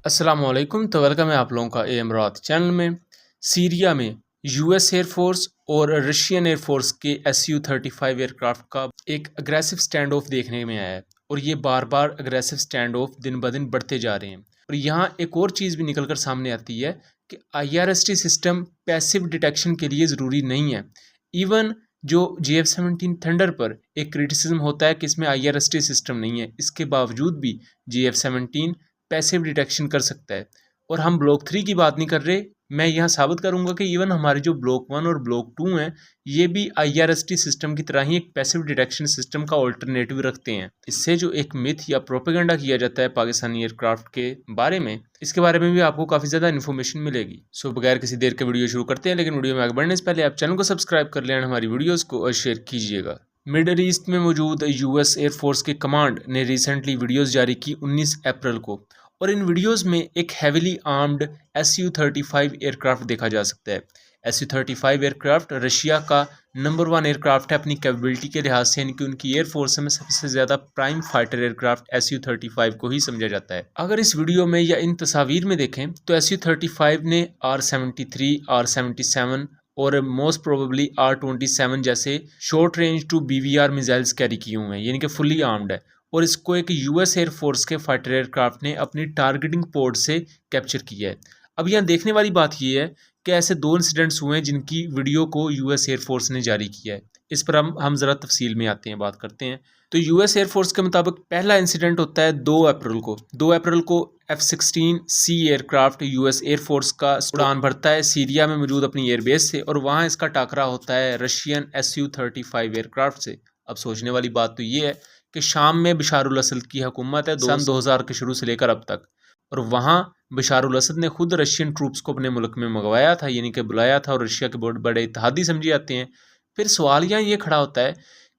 अस्सलामुअलैकुम। तो वेलकम है आप लोगों का एमरात चैनल में। सीरिया में यूएस एयरफोर्स और रशियन एयरफोर्स के SU-35 एयरक्राफ्ट का एक अग्रेसिव स्टैंड ऑफ देखने में आया है और ये बार बार अग्रेसिव स्टैंड ऑफ दिन ब दिन बढ़ते जा रहे हैं। और यहाँ एक और चीज़ भी निकल कर सामने आती है कि IRST सिस्टम पैसिव डिटेक्शन के लिए ज़रूरी नहीं है। इवन जो JF-17 थंडर पर एक क्रिटिसिज्म होता है कि इसमें IRST सिस्टम नहीं है, इसके बावजूद भी JF-17 पैसिव डिटेक्शन कर सकता है। और हम ब्लॉक 3 की बात नहीं कर रहे। मैं यहाँ साबित करूँगा कि इवन हमारे जो ब्लॉक 1 और ब्लॉक 2 हैं, ये भी IRST सिस्टम की तरह ही एक पैसिव डिटेक्शन सिस्टम का ऑल्टरनेटिव रखते हैं। इससे जो एक मिथ या प्रोपेगेंडा किया जाता है पाकिस्तानी एयरक्राफ्ट के बारे में, इसके बारे में भी आपको काफ़ी ज़्यादा इन्फॉर्मेशन मिलेगी। सो बगैर किसी देर के वीडियो शुरू करते हैं, लेकिन वीडियो में आगे बढ़ने से पहले आप चैनल को सब्सक्राइब कर लें, हमारी वीडियोज़ को और शेयर कीजिएगा। मिडल ईस्ट में मौजूद यूएस एयरफोर्स के कमांड ने रिसेंटली वीडियोज़ जारी की 19 अप्रैल को, और इन वीडियोस में एक हैविली आर्म्ड SU-35 एयरक्राफ्ट देखा जा सकता है। SU-35 एयरक्राफ्ट रशिया का नंबर 1 एयरक्राफ्ट है अपनी कैपेबिलिटी के लिहाज से, यानी कि उनकी एयरफोर्स में सबसे ज़्यादा प्राइम फाइटर एयरक्राफ्ट SU-35 को ही समझा जाता है। अगर इस वीडियो में या इन तस्वीर में देखें तो SU-35 ने R-73, R-77 और मोस्ट प्रोबेबली R-27 जैसे short range to BVR missiles carry किए हुए हैं, यानी कि फुली आर्म्ड है। और इसको एक यूएस एयरफोर्स के फाइटर एयरक्राफ्ट ने अपनी टारगेटिंग पोर्ट से कैप्चर किया है। अब यहाँ देखने वाली बात यह है कि ऐसे 2 इंसिडेंट्स हुए हैं जिनकी वीडियो को यूएस एयरफोर्स ने जारी किया है। इस पर हम ज़रा तफसील में आते हैं, बात करते हैं। तो यूएस एयरफोर्स के मुताबिक पहला इंसिडेंट होता है 2 अप्रैल को। 2 अप्रैल को F-16C एयरक्राफ्ट यूएस एयरफोर्स का उड़ान भरता है सीरिया में मौजूद अपनी एयरबेस से, और वहाँ इसका टाकरा होता है रशियन SU-35 एयरक्राफ्ट से। अब सोचने वाली बात तो ये है कि शाम में बशारुल असद की हुकूमत है सन 2000 के शुरू से लेकर अब तक, और वहाँ बशारुल असद ने खुद रशियन ट्रूप्स को अपने मुल्क में मंगवाया था, यानी कि बुलाया था, और रशिया के बहुत बड़े इत्तेहादी समझे जाते हैं। फिर सवाल यहाँ ये खड़ा होता है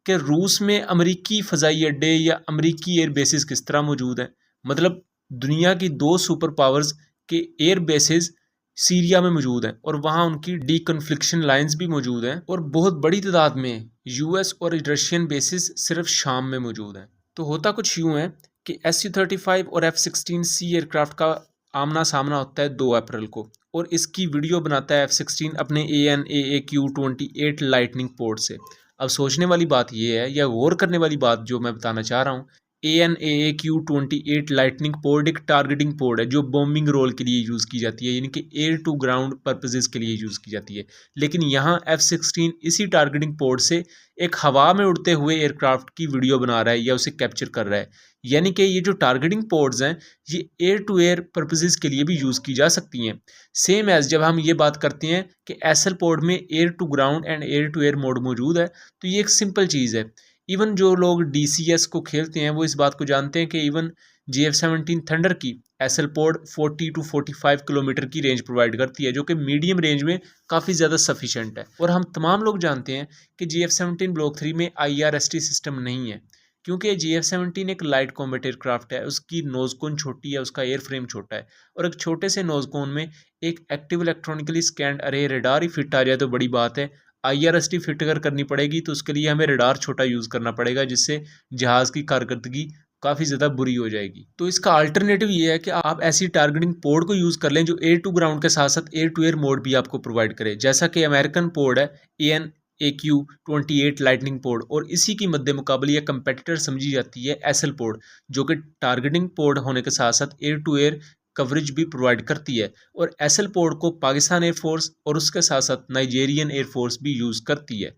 कि रूस में अमरीकी फ़ज़ाई अड्डे या अमरीकी एयर बेसिस किस तरह मौजूद हैं। मतलब दुनिया की 2 सुपर पावर्स के एयर बेसिस सीरिया में मौजूद हैं, और वहाँ उनकी डीकन्फ्लिक्शन लाइंस भी मौजूद हैं, और बहुत बड़ी तादाद में यूएस और रशियन बेसिस सिर्फ शाम में मौजूद हैं। तो होता कुछ यूँ है कि SU-35 और F-16C एयरक्राफ्ट का आमना सामना होता है 2 अप्रैल को, और इसकी वीडियो बनाता है F-16 अपने AN/AAQ-28 लाइटनिंग पोर्ट से। अब सोचने वाली बात यह है, या गौर करने वाली बात जो मैं बताना चाह रहा हूँ, AN/AAQ-28 लाइटनिंग पोर्ट एक टारगेटिंग पोर्ट है जो बॉम्बिंग रोल के लिए यूज़ की जाती है, यानी कि एयर टू ग्राउंड पर्पजेज़ के लिए यूज़ की जाती है। लेकिन यहाँ F-16 इसी टारगेटिंग पोर्ट से एक हवा में उड़ते हुए एयरक्राफ्ट की वीडियो बना रहा है या उसे कैप्चर कर रहा है। यानी कि ये जो टारगेटिंग पोर्ट्स हैं, ये एयर टू एयर पर्पजेज़ के लिए भी यूज़ की जा सकती हैं। सेम एज़ जब हम ये बात करते हैं कि एसएल पोर्ट में air to ground and air to air mode मौजूद है, तो ये एक सिंपल चीज़ है। इवन जो लोग DCS को खेलते हैं वो इस बात को जानते हैं कि इवन JF-17 थंडर की एसएल पोर्ट 40 to 45 किलोमीटर की रेंज प्रोवाइड करती है, जो कि मीडियम रेंज में काफ़ी ज़्यादा सफिशेंट है। और हम तमाम लोग जानते हैं कि JF-17 ब्लॉक 3 में IRST सिस्टम नहीं है, क्योंकि JF-17 एक लाइट कॉम्बैट एयरक्राफ्ट है, उसकी नोज कोन छोटी है, उसका एयर फ्रेम छोटा है, और एक छोटे से नोज कोन में एक एक्टिव इलेक्ट्रॉनिकली स्कैंड अरे रडार ही फिट आ जाए तो बड़ी बात है। IRST फिट अगर करनी पड़ेगी तो उसके लिए हमें रडार छोटा यूज़ करना पड़ेगा, जिससे जहाज़ की कारकर्दगी काफ़ी ज़्यादा बुरी हो जाएगी। तो इसका अल्टरनेटिव ये है कि आप ऐसी टारगेटिंग पोर्ट को यूज़ कर लें जो एयर टू ग्राउंड के साथ साथ एयर टू एयर मोड भी आपको प्रोवाइड करे, जैसा कि अमेरिकन पोर्ट है AN/AQ-28 लाइटनिंग पोर्ट, और इसी की मद्दे मुकाबले या कंपेटिटर समझी जाती है एसएल पोर्ट, जो कि टारगेटिंग पोर्ट होने के साथ साथ एयर टू एयर कवरेज भी प्रोवाइड करती है। और एसएल पोर्ट को पाकिस्तान एयरफोर्स और उसके साथ साथ नाइजेरियन एयरफोर्स भी यूज़ करती है।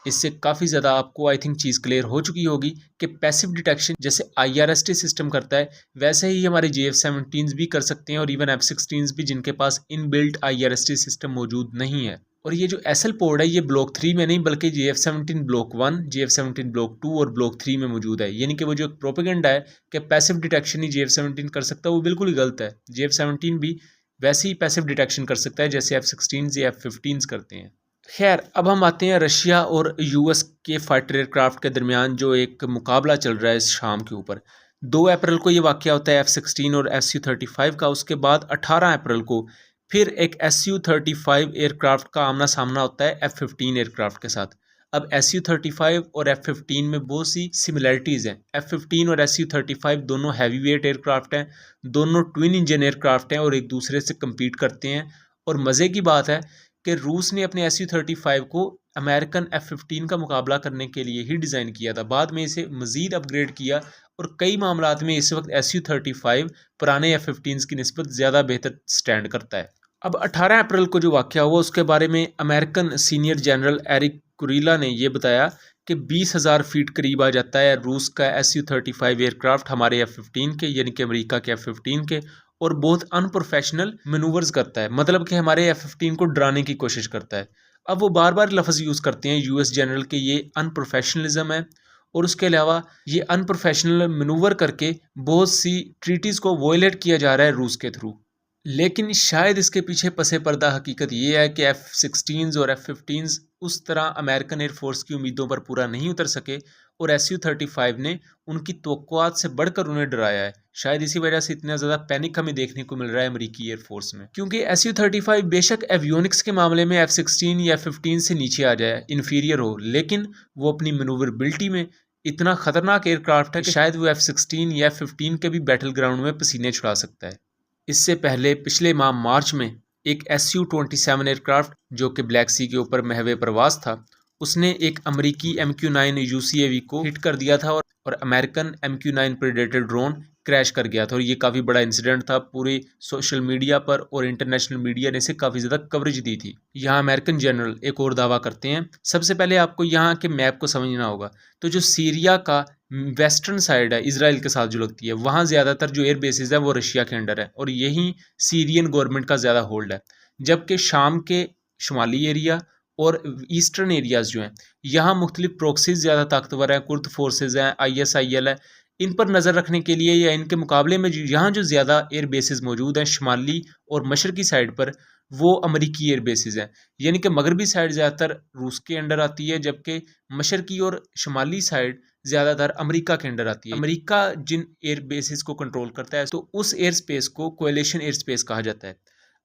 इससे काफ़ी ज़्यादा आपको आई थिंक चीज़ क्लियर हो चुकी होगी कि पैसिव डिटेक्शन जैसे IRST सिस्टम करता है, वैसे ही हमारे JF-17 भी कर सकते हैं, और इवन F-16 भी, जिनके पास इनबिल्ट IRST सिस्टम मौजूद नहीं है। और ये जो एसएल पोर्ट है, ये ब्लॉक 3 में नहीं बल्कि JF-17 ब्लॉक 1, JF-17 ब्लॉक 2 और ब्लॉक 3 में मौजूद है। यानी कि वो जो प्रोपेगेंडा है कि पैसिव डिटेक्शन ही JF-17 कर सकता है, वो बिल्कुल ही गलत है। JF-17 भी वैसे ही पैसिव डिटेक्शन कर सकता है जैसे F-16 या F-15 करते हैं। खैर, अब हम आते हैं रशिया और यूएस के फाइटर एयरक्राफ्ट के दरमियान जो एक मुकाबला चल रहा है इस शाम के ऊपर। 2 अप्रैल को ये वाक़या होता है F-16 और SU-35 का। उसके बाद 18 अप्रैल को फिर एक SU-35 एयरक्राफ्ट का आमना सामना होता है F-15 एयरक्राफ्ट के साथ। अब SU-35 और F-15 में बहुत सी सिमिलरिटीज़ हैं। F-15 और SU-35 दोनों हैवी वेट एयरक्राफ्ट हैं, दोनों ट्विन इंजन एयरक्राफ्ट हैं और एक दूसरे से कम्पीट करते हैं। और मज़े की बात है कि रूस ने अपने SU-35 को अमेरिकन F-15 का मुकाबला करने के लिए ही डिज़ाइन किया था। बाद में इसे मज़ीद अपग्रेड किया और कई मामलात में इस वक्त SU-35 पुराने F-15 की निस्बत ज़्यादा बेहतर स्टैंड करता है। अब 18 अप्रैल को जो वाक़या हुआ उसके बारे में अमेरिकन सीनियर जनरल एरिक कुरीला ने यह बताया कि 20,000 फीट करीब आ जाता है रूस का SU-35 एयरक्राफ्ट हमारे F-15 के, यानी कि अमेरिका के F-15 के, और बहुत अनप्रोफेशनल मनूवर्स करता है। मतलब कि हमारे F-15 को डराने की कोशिश करता है। अब वो बार बार लफ्ज़ यूज़ करते हैं US जनरल के ये अनप्रोफेशनलिज्म है, और उसके अलावा ये अनप्रोफेशनल मनूवर करके बहुत सी ट्रीटीज़ को वॉयलेट किया जा रहा है रूस के थ्रू। लेकिन शायद इसके पीछे पसे पर्दा हकीकत ये है कि F-16 और F-15 उस तरह अमेरिकन एयरफोर्स की उम्मीदों पर पूरा नहीं उतर सके और SU-35 ने उनकी तवक्कुआत से बढ़कर उन्हें डराया है। शायद इसी वजह से इतना ज़्यादा पैनिक हमें देखने को मिल रहा है अमेरिकी एयरफोर्स में, क्योंकि SU-35 बेशक एवियोनिक्स के मामले में F-16 या F-15 से नीचे आ जाए, इन्फीरियर हो, लेकिन वो अपनी मनूवरबिलिटी में इतना ख़तरनाक एयरक्राफ्ट है कि शायद वो F-16 या F-15 के भी बैटल ग्राउंड में पसीने छुड़ा सकता है। इससे पहले पिछले माह मार्च में एक SU-27 एयरक्राफ्ट जो कि ब्लैक सी के ऊपर महवे प्रवास था, उसने एक अमेरिकी MQ-9 UCAV को हिट कर दिया था और American MQ-9 predator drone crash कर गया था। और ये काफ़ी बड़ा इंसिडेंट था, पूरे सोशल मीडिया पर और इंटरनेशनल मीडिया ने इसे काफ़ी ज़्यादा कवरेज दी थी। यहाँ अमेरिकन जनरल एक और दावा करते हैं। सबसे पहले आपको यहाँ के मैप को समझना होगा। तो जो सीरिया का वेस्टर्न साइड है इजराइल के साथ जो लगती है, वहाँ ज़्यादातर जो एयर बेसिस है वो रशिया के अंडर है और यही सीरियन गवर्नमेंट का ज़्यादा होल्ड है। जबकि शाम के शुमाली एरिया और ईस्टर्न एरियाज़ जो हैं, यहाँ मुख्तलिफ प्रोक्सीज ज़्यादा ताकतवर हैं, कुर्द फोर्सेज हैं, ISIL है। इन पर नज़र रखने के लिए या इनके मुकाबले में यहाँ जो ज़्यादा एयर बेसिस मौजूद हैं शुमाली और मशरकी साइड पर, वो अमरीकी एयर बेसिस हैं। यानी कि मगरबी साइड ज़्यादातर रूस के अंडर आती है, जबकि मशरकी और शुमाली साइड ज़्यादातर अमेरिका के अंडर आती है। अमेरिका जिन एयर बेसिस को कंट्रोल करता है, तो उस एयर स्पेस को कोएलिशन एयर स्पेस कहा जाता है।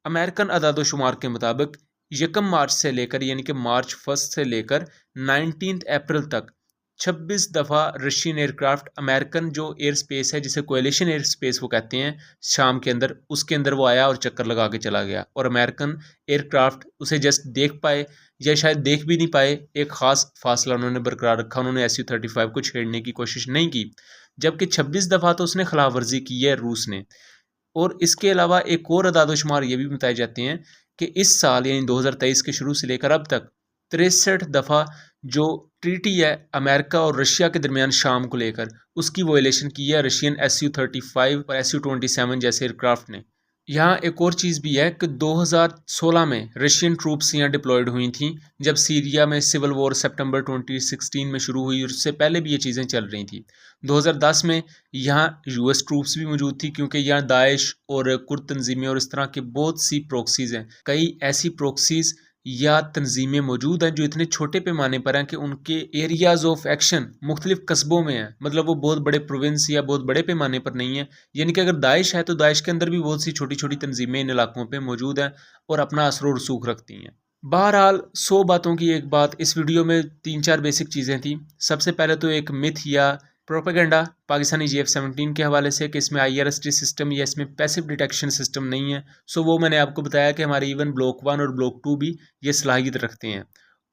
अमेरिकन अदाद-ओ-शुमार के मुताबिक 1 मार्च से लेकर, यानी कि मार्च 1 से लेकर 19 अप्रैल तक 26 दफ़ा रशियन एयरक्राफ्ट अमेरिकन जो एयर स्पेस है, जिसे कोएलिशन एयर स्पेस वो कहते हैं, शाम के अंदर उसके अंदर वो आया और चक्कर लगा के चला गया। और अमेरिकन एयरक्राफ्ट उसे जस्ट देख पाए या शायद देख भी नहीं पाए, एक ख़ास फासला उन्होंने बरकरार रखा, उन्होंने SU-35 को छेड़ने की कोशिश नहीं की। जबकि 26 दफ़ा तो उसने खिलाफ वर्जी की है रूस ने। और इसके अलावा एक और अदाद-ओ-शुमार ये भी बताए जाते हैं कि इस साल यानी 2023 के शुरू से लेकर अब तक 63 दफ़ा जो ट्रीटी है अमेरिका और रशिया के दरमियान शाम को लेकर, उसकी वोलेशन की है रशियन SU-35 और SU-27 जैसे एयरक्राफ्ट ने। यहाँ एक और चीज़ भी है कि 2016 में रशियन ट्रूप्स यहाँ डिप्लॉयड हुई थी, जब सीरिया में सिविल वॉर सितंबर 2016 में शुरू हुई, और उससे पहले भी ये चीज़ें चल रही थी। 2010 में यहाँ US ट्रूप्स भी मौजूद थी, क्योंकि यहाँ दाइश और कुर्द तंजीमें और इस तरह के बहुत सी प्रोक्सीज़ हैं। कई ऐसी प्रोक्सीज़ या तंजीमें मौजूद हैं जो इतने छोटे पैमाने पर हैं कि उनके एरियाज़ ऑफ एक्शन मुख्तलिफ कस्बों में हैं। मतलब वो बहुत बड़े प्रोविंस या बहुत बड़े पैमाने पर नहीं है। यानी कि अगर दाइश है तो दाइश के अंदर भी बहुत सी छोटी छोटी तंजीमें इन इलाकों पर मौजूद हैं और अपना असर और रसूख रखती हैं। बहरहाल 100 बातों की एक बात, इस वीडियो में 3-4 बेसिक चीज़ें थी। सबसे पहले तो एक मिथ या प्रोपेगेंडा पाकिस्तानी GF-17 के हवाले से कि इसमें IRST सिस्टम या इसमें पैसिव डिटेक्शन सिस्टम नहीं है। सो वो मैंने आपको बताया कि हमारे इवन ब्लॉक 1 और ब्लॉक 2 भी ये सलाहियत रखते हैं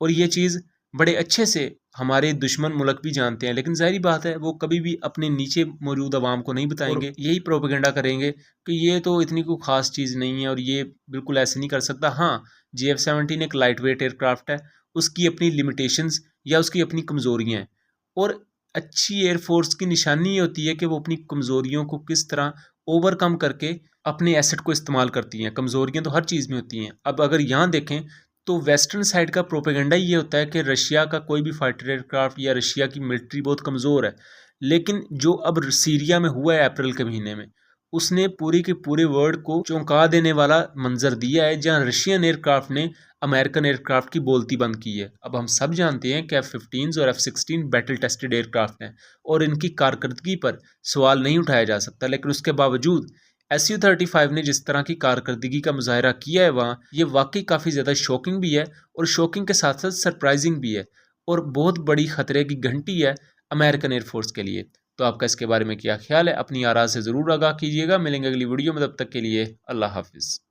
और ये चीज़ बड़े अच्छे से हमारे दुश्मन मुल्क भी जानते हैं। लेकिन ज़ाहिर बात है वो कभी भी अपने नीचे मौजूद आवाम को नहीं बताएंगे, यही प्रोपेगेंडा करेंगे कि ये तो इतनी कोई ख़ास चीज़ नहीं है और ये बिल्कुल ऐसे नहीं कर सकता। हाँ, GF-17 एक लाइट वेट एयरक्राफ्ट है, उसकी अपनी लिमिटेशंस या उसकी अपनी कमज़ोरियाँ हैं, और अच्छी एयरफोर्स की निशानी ये होती है कि वो अपनी कमज़ोरियों को किस तरह ओवरकम करके अपने एसेट को इस्तेमाल करती हैं। कमज़ोरियाँ तो हर चीज़ में होती हैं। अब अगर यहाँ देखें तो वेस्टर्न साइड का प्रोपेगेंडा ये होता है कि रशिया का कोई भी फाइटर एयरक्राफ्ट या रशिया की मिलिट्री बहुत कमज़ोर है। लेकिन जो अब सीरिया में हुआ है अप्रैल के महीने में, उसने पूरी के पूरे वर्ल्ड को चौंका देने वाला मंजर दिया है, जहाँ रशियन एयरक्राफ्ट ने अमेरिकन एयरक्राफ्ट की बोलती बंद की है। अब हम सब जानते हैं कि F-15 और F-16 बैटल टेस्टेड एयरक्राफ्ट हैं और इनकी कारकर्दगी पर सवाल नहीं उठाया जा सकता। लेकिन उसके बावजूद SU-35 ने जिस तरह की कारकर्दगी का मुजाहरा किया है वहाँ, ये वाकई काफ़ी ज़्यादा शॉकिंग भी है और शॉकिंग के साथ साथ सरप्राइजिंग भी है। और बहुत बड़ी ख़तरे की घंटी है अमेरिकन एयरफोर्स के लिए। तो आपका इसके बारे में क्या ख्याल है? अपनी आरा से ज़रूर आगाह कीजिएगा। मिलेंगे अगली वीडियो में, तब तक के लिए अल्लाह हाफिज़।